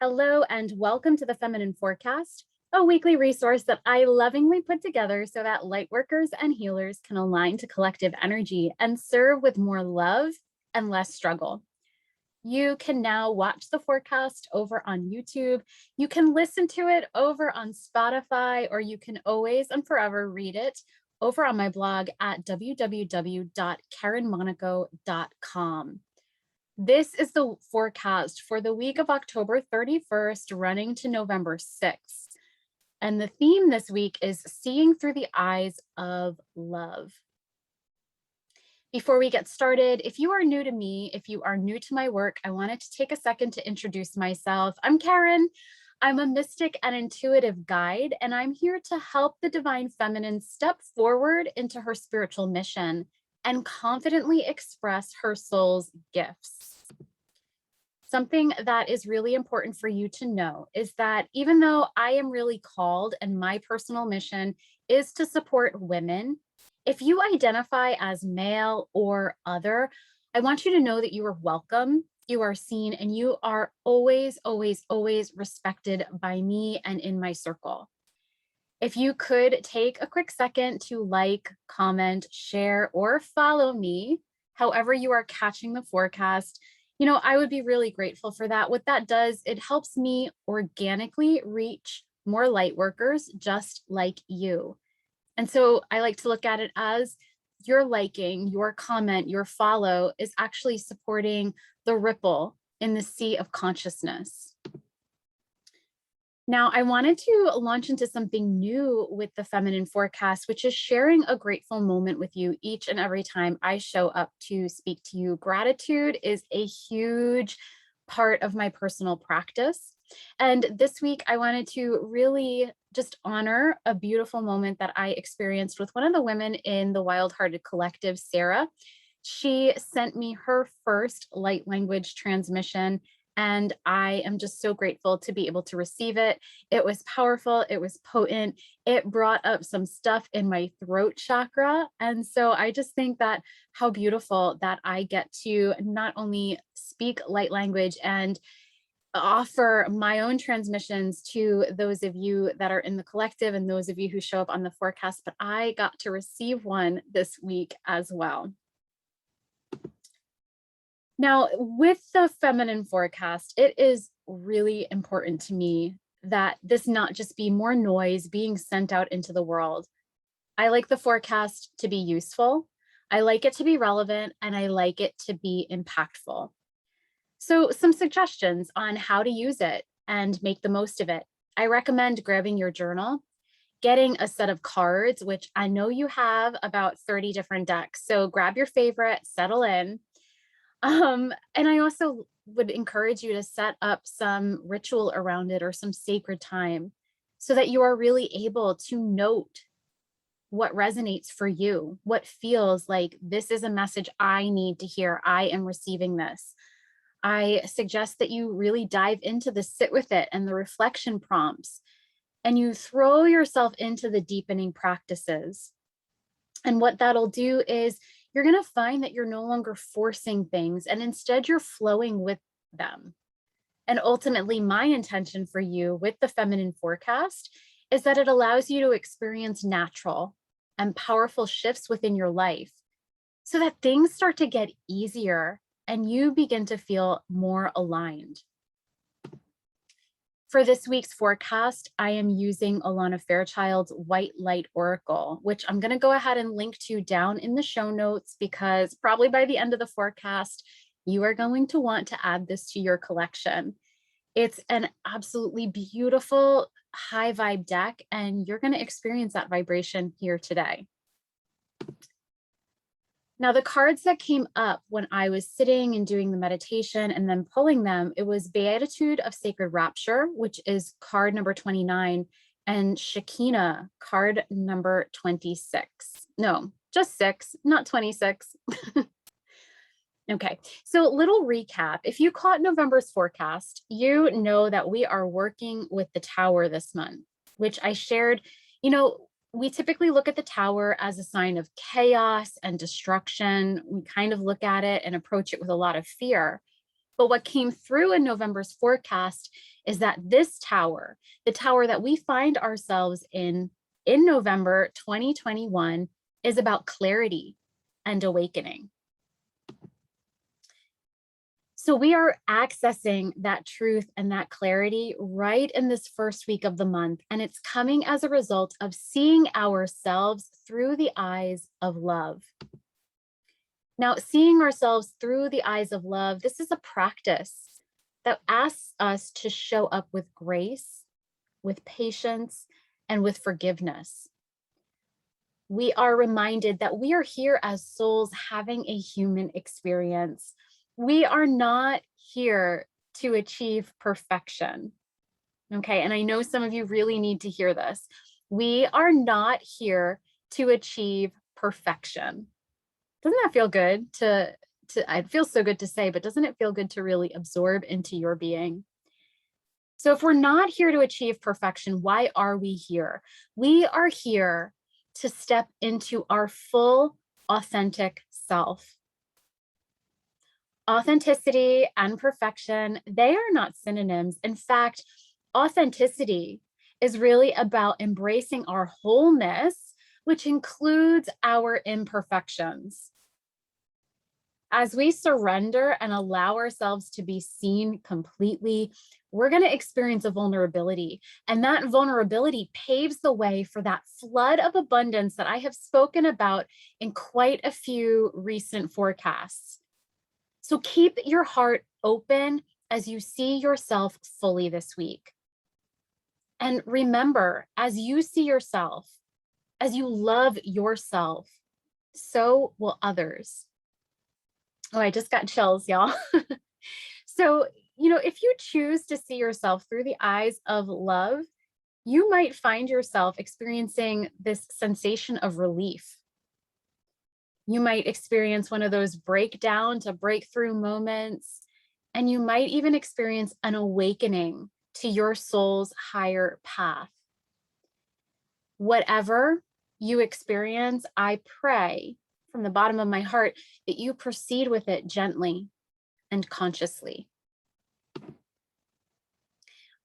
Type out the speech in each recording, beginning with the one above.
Hello and welcome to the Feminine Forecast, a weekly resource that I lovingly put together so that lightworkers and healers can align to collective energy and serve with more love and less struggle. You can now watch the forecast over on YouTube. You can listen to it over on Spotify, or you can always and forever read it over on my blog at www.𝐿KarenMonaco.com. This is the forecast for the week of October 31st, running to November 6th. And the theme this week is seeing through the eyes of love. Before we get started, if you are new to me, if you are new to my work, I wanted to take a second to introduce myself. I'm Karen. I'm a mystic and intuitive guide, and I'm here to help the divine feminine step forward into her spiritual mission and confidently express her soul's gifts. Something that is really important for you to know is that even though I am really called and my personal mission is to support women, if you identify as male or other, I want you to know that you are welcome, you are seen, and you are always, always, always respected by me and in my circle. If you could take a quick second to like, comment, share, or follow me, however you are catching the forecast, I would be really grateful for that. What that does, it helps me organically reach more light workers just like you. And so I like to look at it as your liking, your comment, your follow is actually supporting the ripple in the sea of consciousness. Now, I wanted to launch into something new with the Feminine Forecast, which is sharing a grateful moment with you each and every time I show up to speak to you. Gratitude is a huge part of my personal practice. And this week, I wanted to really just honor a beautiful moment that I experienced with one of the women in the Wild Hearted Collective, Sarah. She sent me her first light language transmission, and I am just so grateful to be able to receive it. It was powerful. It was potent. It brought up some stuff in my throat chakra. And so I just think that how beautiful that I get to not only speak light language and offer my own transmissions to those of you that are in the collective and those of you who show up on the forecast, but I got to receive one this week as well. Now, with the Feminine Forecast, it is really important to me that this not just be more noise being sent out into the world. I like the forecast to be useful. I like it to be relevant, and I like it to be impactful. So some suggestions on how to use it and make the most of it. I recommend grabbing your journal, getting a set of cards, which I know you have about 30 different decks. So grab your favorite, settle in. And I also would encourage you to set up some ritual around it or some sacred time so that you are really able to note what resonates for you, what feels like this is a message I need to hear. I am receiving this. I suggest that you really dive into the sit with it and the reflection prompts, and you throw yourself into the deepening practices. And what that'll do is you're going to find that you're no longer forcing things, and instead you're flowing with them. And ultimately, my intention for you with the Feminine Forecast is that it allows you to experience natural and powerful shifts within your life so that things start to get easier and you begin to feel more aligned. For this week's forecast, I am using Alana Fairchild's White Light Oracle, which I'm going to go ahead and link to down in the show notes, because probably by the end of the forecast, you are going to want to add this to your collection. It's an absolutely beautiful high vibe deck, and you're going to experience that vibration here today. Now, the cards that came up when I was sitting and doing the meditation and then pulling them, it was Beatitude of Sacred Rapture, which is card number 29, and Shekinah, card number 26. No, just 6, not 26. Okay, so little recap. If you caught November's forecast, you know that we are working with the Tower this month, which I shared. We typically look at the Tower as a sign of chaos and destruction. We kind of look at it and approach it with a lot of fear. But what came through in November's forecast is that this tower, the tower that we find ourselves in November 2021, is about clarity and awakening. So we are accessing that truth and that clarity right in this first week of the month. And it's coming as a result of seeing ourselves through the eyes of love. Now, seeing ourselves through the eyes of love, this is a practice that asks us to show up with grace, with patience, and with forgiveness. We are reminded that we are here as souls having a human experience. We are not here to achieve perfection. Okay, and I know some of you really need to hear this. We are not here to achieve perfection. Doesn't that feel good it feels so good to say, but doesn't it feel good to really absorb into your being? So if we're not here to achieve perfection, why are we here? We are here to step into our full, authentic self. Authenticity and perfection, they are not synonyms. In fact, authenticity is really about embracing our wholeness, which includes our imperfections. As we surrender and allow ourselves to be seen completely, we're going to experience a vulnerability. And that vulnerability paves the way for that flood of abundance that I have spoken about in quite a few recent forecasts. So keep your heart open as you see yourself fully this week. And remember, as you see yourself, as you love yourself, so will others. Oh, I just got chills, y'all. So, if you choose to see yourself through the eyes of love, you might find yourself experiencing this sensation of relief. You might experience one of those breakdown to breakthrough moments, and you might even experience an awakening to your soul's higher path. Whatever you experience, I pray from the bottom of my heart that you proceed with it gently and consciously.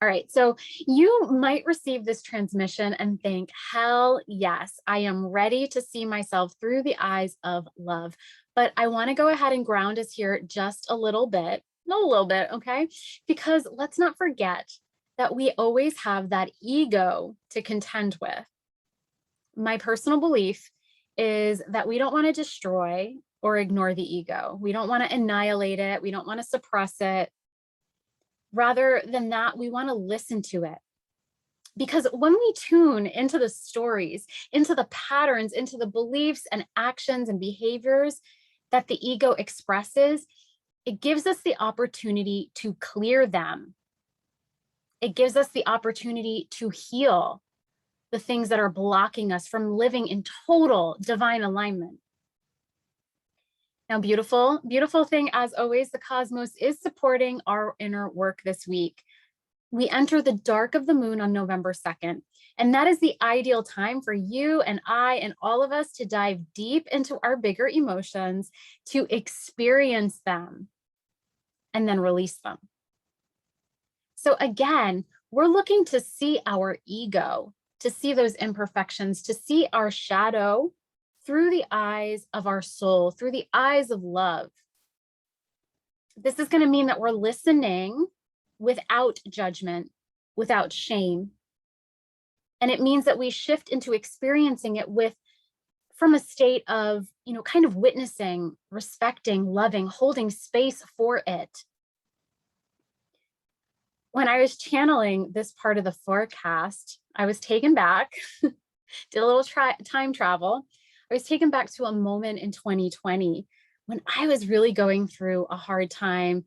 All right, so you might receive this transmission and think, hell yes, I am ready to see myself through the eyes of love. But I want to go ahead and ground us here just a little bit, okay? Because let's not forget that we always have that ego to contend with. My personal belief is that we don't want to destroy or ignore the ego. We don't want to annihilate it. We don't want to suppress it. Rather than that, we want to listen to it. Because when we tune into the stories, into the patterns, into the beliefs and actions and behaviors that the ego expresses, it gives us the opportunity to clear them. It gives us the opportunity to heal the things that are blocking us from living in total divine alignment. Now, beautiful thing, as always, the cosmos is supporting our inner work this week. We enter the dark of the moon on November 2nd, and that is the ideal time for you and I and all of us to dive deep into our bigger emotions, to experience them, and then release them. So again, we're looking to see our ego, to see those imperfections, to see our shadow through the eyes of our soul, through the eyes of love. This is going to mean that we're listening without judgment, without shame. And it means that we shift into experiencing it from a state of, kind of witnessing, respecting, loving, holding space for it. When I was channeling this part of the forecast, I was taken back, did a little time travel. I was taken back to a moment in 2020 when I was really going through a hard time.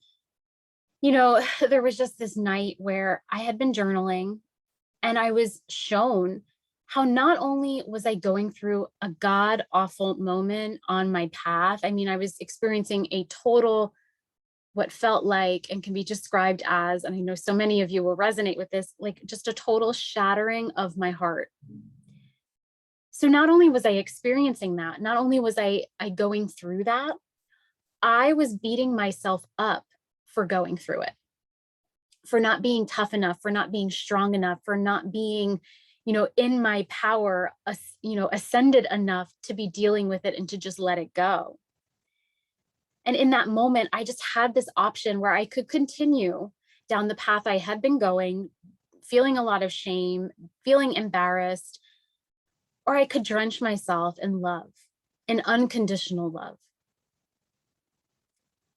There was just this night where I had been journaling and I was shown how not only was I going through a god-awful moment on my path, I was experiencing a total, what felt like and can be described as, and I know so many of you will resonate with this, like just a total shattering of my heart. So not only was I experiencing that, not only was I going through that, I was beating myself up for going through it. for not being tough enough, for not being strong enough, for not being, in my power, ascended enough to be dealing with it and to just let it go. And in that moment, I just had this option where I could continue down the path I had been going, feeling a lot of shame, feeling embarrassed, or I could drench myself in love, in unconditional love.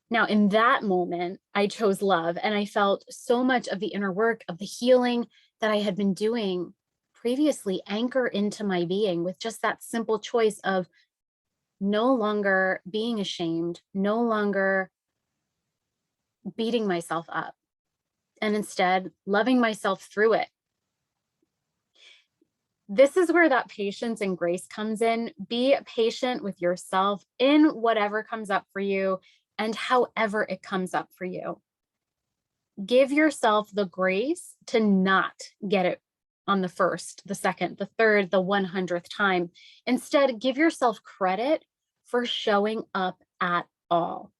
Now, in that moment, I chose love, and I felt so much of the inner work of the healing that I had been doing previously anchor into my being with just that simple choice of no longer being ashamed, no longer beating myself up, and instead loving myself through it. This is where that patience and grace comes in. Be patient with yourself in whatever comes up for you and however it comes up for you. Give yourself the grace to not get it on the first, the second, the third, the 100th time. Instead, give yourself credit for showing up at all.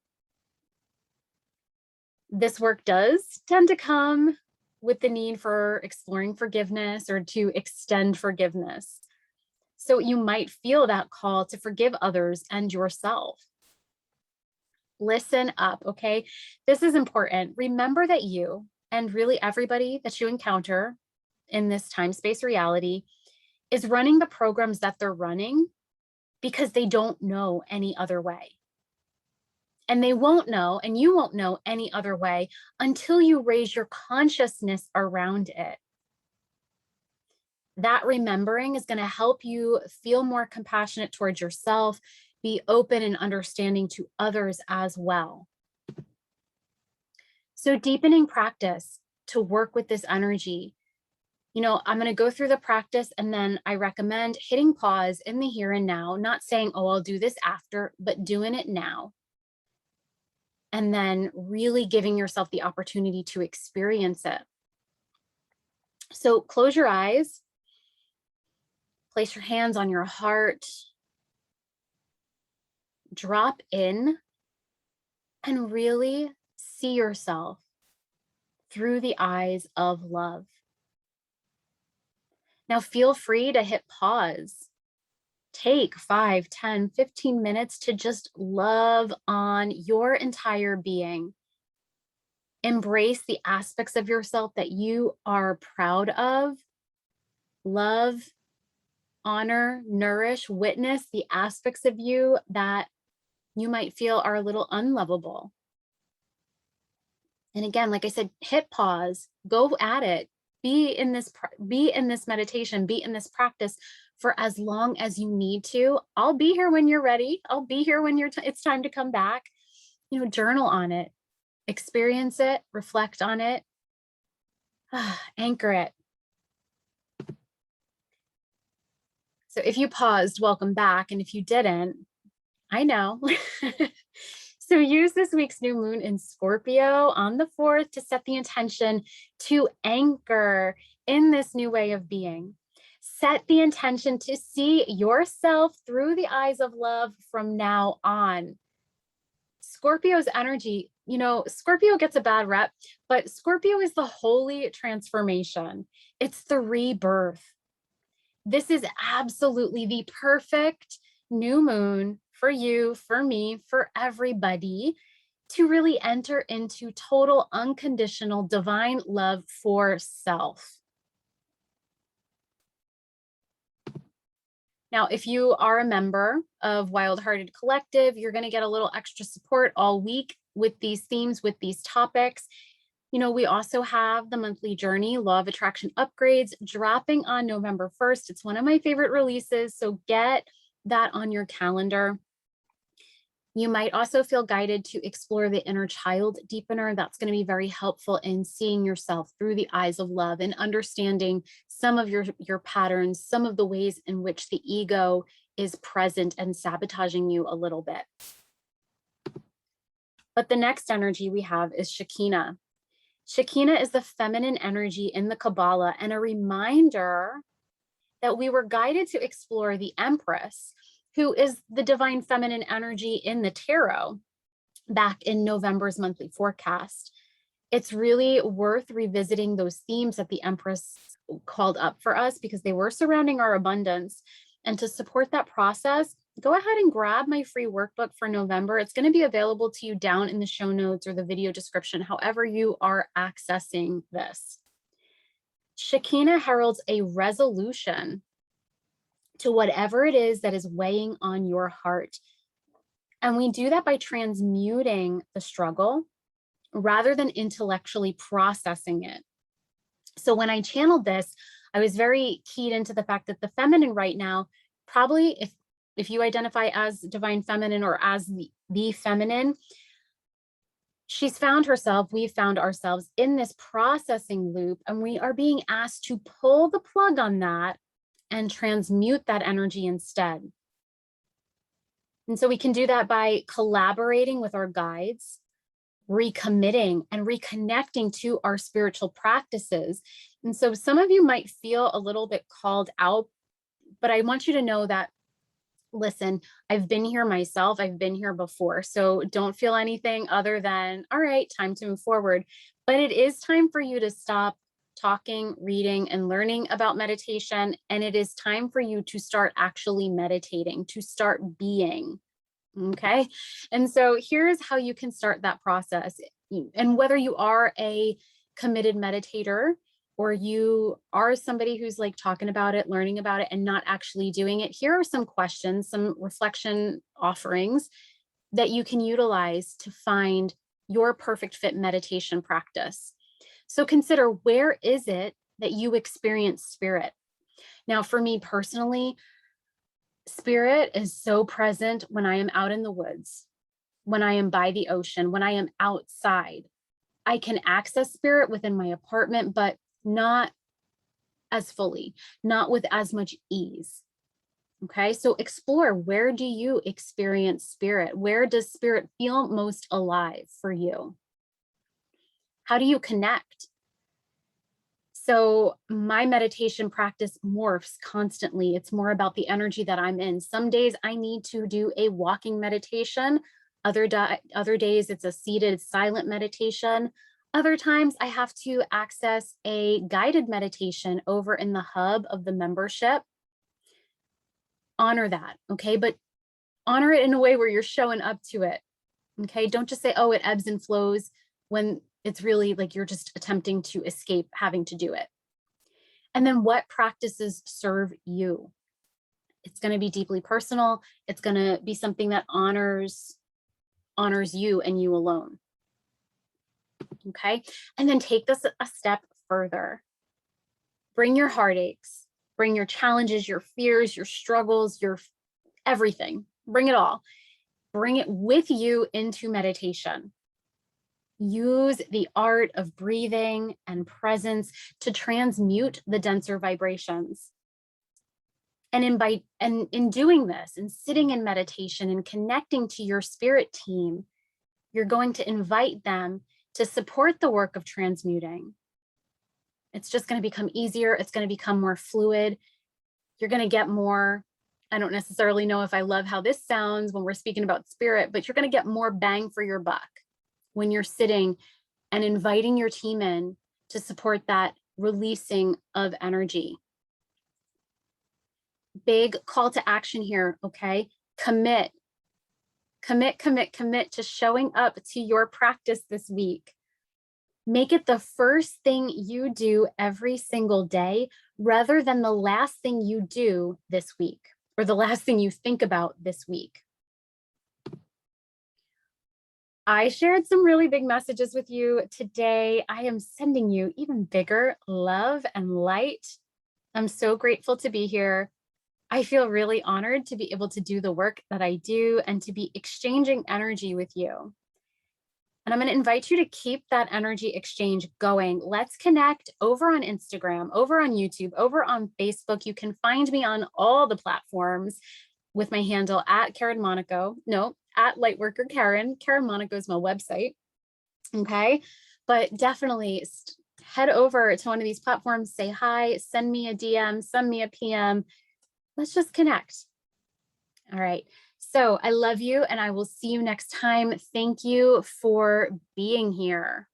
This work does tend to come with the need for exploring forgiveness or to extend forgiveness. So you might feel that call to forgive others and yourself. Listen up, okay? This is important. Remember that you and really everybody that you encounter in this time-space reality is running the programs that they're running because they don't know any other way. And they won't know, and you won't know any other way until you raise your consciousness around it. That remembering is going to help you feel more compassionate towards yourself, be open and understanding to others as well. So deepening practice to work with this energy. I'm going to go through the practice, and then I recommend hitting pause in the here and now, not saying, oh, I'll do this after, but doing it now. And then really giving yourself the opportunity to experience it. So close your eyes, place your hands on your heart, drop in, and really see yourself through the eyes of love. Now feel free to hit pause. Take 5, 10, 15 minutes to just love on your entire being. Embrace the aspects of yourself that you are proud of. Love, honor, nourish, witness the aspects of you that you might feel are a little unlovable. And again, like I said, hit pause, go at it. Be in this meditation, be in this practice for as long as you need to. I'll be here when you're ready. I'll be here when it's time to come back. Journal on it, experience it, reflect on it, anchor it. So if you paused, welcome back. And if you didn't, I know. So use this week's new moon in Scorpio on the 4th to set the intention to anchor in this new way of being. Set the intention to see yourself through the eyes of love from now on. Scorpio's energy, Scorpio gets a bad rep, but Scorpio is the holy transformation. It's the rebirth. This is absolutely the perfect new moon for you, for me, for everybody to really enter into total unconditional divine love for self. Now, if you are a member of Wild Hearted Collective, you're going to get a little extra support all week with these themes, with these topics. We also have the monthly journey, Law of Attraction upgrades, dropping on November 1st. It's one of my favorite releases, so get that on your calendar. You might also feel guided to explore the inner child deepener. That's going to be very helpful in seeing yourself through the eyes of love and understanding some of your patterns, some of the ways in which the ego is present and sabotaging you a little bit. But the next energy we have is Shekinah. Shekinah is the feminine energy in the Kabbalah and a reminder that we were guided to explore the Empress, who is the divine feminine energy in the tarot, back in November's monthly forecast. It's really worth revisiting those themes that the Empress called up for us because they were surrounding our abundance. And to support that process, go ahead and grab my free workbook for November. It's going to be available to you down in the show notes or the video description, however you are accessing this. Shekinah heralds a resolution to whatever it is that is weighing on your heart. And we do that by transmuting the struggle rather than intellectually processing it. So when I channeled this, I was very keyed into the fact that the feminine right now, probably if you identify as divine feminine or as the feminine, she's found herself, we've found ourselves in this processing loop, and we are being asked to pull the plug on that and transmute that energy instead. And so we can do that by collaborating with our guides, recommitting and reconnecting to our spiritual practices. And so some of you might feel a little bit called out, but I want you to know that, listen, I've been here myself. I've been here before. So don't feel anything other than, all right, time to move forward. But it is time for you to stop talking, reading, and learning about meditation. And it is time for you to start actually meditating, to start being. Okay. And so here's how you can start that process. And whether you are a committed meditator or you are somebody who's like talking about it, learning about it, and not actually doing it, here are some questions, some reflection offerings that you can utilize to find your perfect fit meditation practice. So consider, where is it that you experience spirit? Now, for me personally, spirit is so present when I am out in the woods, when I am by the ocean, when I am outside. I can access spirit within my apartment, but not as fully, not with as much ease. Okay, so explore, where do you experience spirit? Where does spirit feel most alive for you? How do you connect? So my meditation practice morphs constantly. It's more about the energy that I'm in. Some days I need to do a walking meditation. Other days it's a seated silent meditation. Other times I have to access a guided meditation over in the hub of the membership. Honor that, okay? But honor it in a way where you're showing up to it, okay? Don't just say, oh, it ebbs and flows, when it's really like you're just attempting to escape having to do it. And then what practices serve you? It's going to be deeply personal. It's going to be something that honors you and you alone. Okay. And then take this a step further. Bring your heartaches, bring your challenges, your fears, your struggles, your everything. Bring it all. Bring it with you into meditation. Use the art of breathing and presence to transmute the denser vibrations. And in doing this and sitting in meditation and connecting to your spirit team, you're going to invite them to support the work of transmuting. It's just going to become easier. It's going to become more fluid. You're going to get more, I don't necessarily know if I love how this sounds when we're speaking about spirit, but you're going to get more bang for your buck when you're sitting and inviting your team in to support that releasing of energy. Big call to action here, okay? Commit to showing up to your practice this week. Make it the first thing you do every single day rather than the last thing you do this week or the last thing you think about this week. I shared some really big messages with you today. I am sending you even bigger love and light. I'm so grateful to be here. I feel really honored to be able to do the work that I do and to be exchanging energy with you. And I'm going to invite you to keep that energy exchange going. Let's connect over on Instagram, over on YouTube, over on Facebook. You can find me on all the platforms with my handle at Karen Monaco. No, at Lightworker Karen. Karen Monaco is my website. Okay. But definitely head over to one of these platforms, say hi, send me a DM, send me a PM. Let's just connect. All right. So I love you and I will see you next time. Thank you for being here.